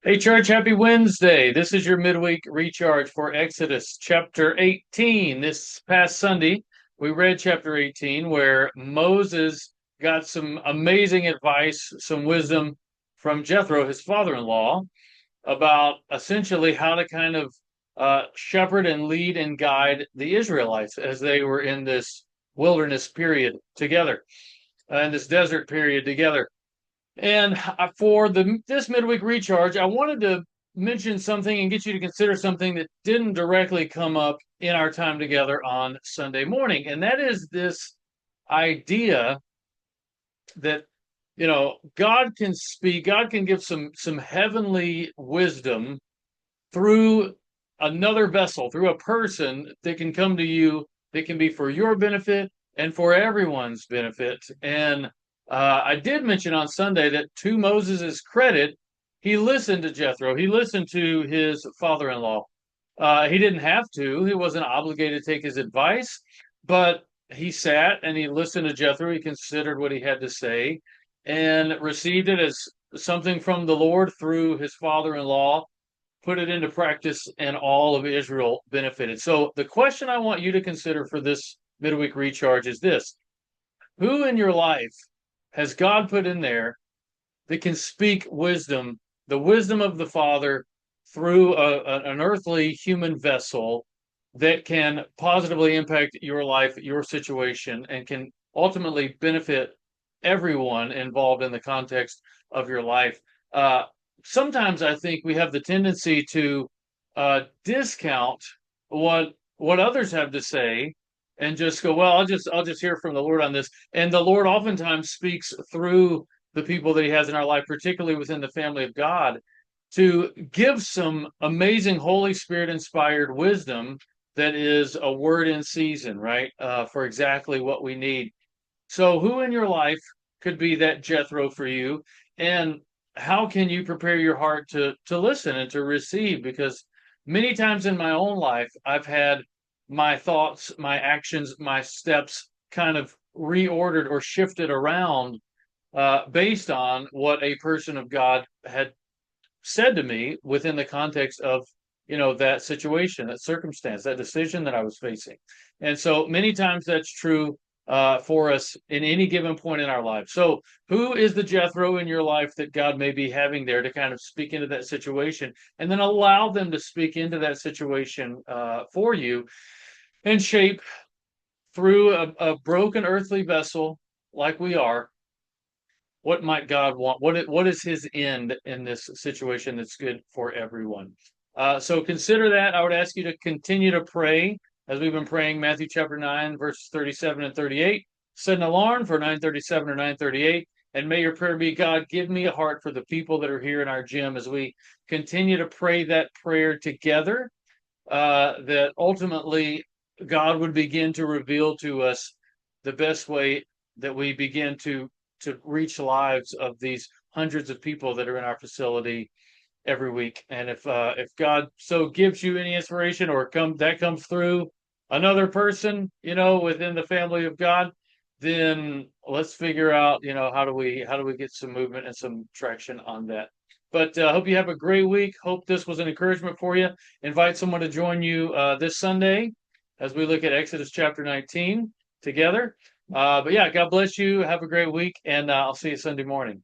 Hey, church, happy Wednesday. This is your midweek recharge for Exodus chapter 18. This past Sunday, we read chapter 18 where Moses got some amazing advice, some wisdom from Jethro, his father-in-law, about essentially how to kind of shepherd and lead and guide the Israelites as they were in this wilderness period together, in this desert period together. And for this midweek recharge, I wanted to mention something and get you to consider something that didn't directly come up in our time together on Sunday morning, and that is this idea that God can speak, God can give some heavenly wisdom through another vessel, through a person that can come to you that can be for your benefit and for everyone's benefit. And I did mention on Sunday that to Moses' credit, he listened to Jethro. He listened to his father-in-law. He didn't have to. He wasn't obligated to take his advice, but he sat and he listened to Jethro. He considered what he had to say and received it as something from the Lord through his father-in-law, put it into practice, and all of Israel benefited. So the question I want you to consider for this midweek recharge is this: who in your life has God put in there that can speak wisdom, the wisdom of the Father through an earthly human vessel that can positively impact your life, your situation, and can ultimately benefit everyone involved in the context of your life? Sometimes I think we have the tendency to discount what others have to say and just go, well, I'll just hear from the Lord on this. And the Lord oftentimes speaks through the people that He has in our life, particularly within the family of God, to give some amazing Holy Spirit inspired wisdom that is a word in season, right? For exactly what we need. So, who in your life could be that Jethro for you? And how can you prepare your heart to listen and to receive? Because many times in my own life, I've had my thoughts, my actions, my steps kind of reordered or shifted around based on what a person of God had said to me within the context of that situation, that circumstance, that decision that I was facing. And so many times that's true for us in any given point in our life. So who is the Jethro in your life that God may be having there to kind of speak into that situation, and then allow them to speak into that situation for you and shape through a broken earthly vessel like we are? What might God want? What is His end in this situation that's good for everyone? So consider that. I would ask you to continue to pray as we've been praying Matthew chapter 9, verses 37 and 38. Set an alarm for 9:37 or 9:38. And may your prayer be, God, give me a heart for the people that are here in our gym as we continue to pray that prayer together, that ultimately God would begin to reveal to us the best way that we begin to reach lives of these hundreds of people that are in our facility every week. And if God so gives you any inspiration or comes through another person, within the family of God, then let's figure out, how do we get some movement and some traction on that. But I hope you have a great week. Hope this was an encouragement for you. Invite someone to join you this Sunday as we look at Exodus chapter 19 together. But yeah, God bless you. Have a great week, and I'll see you Sunday morning.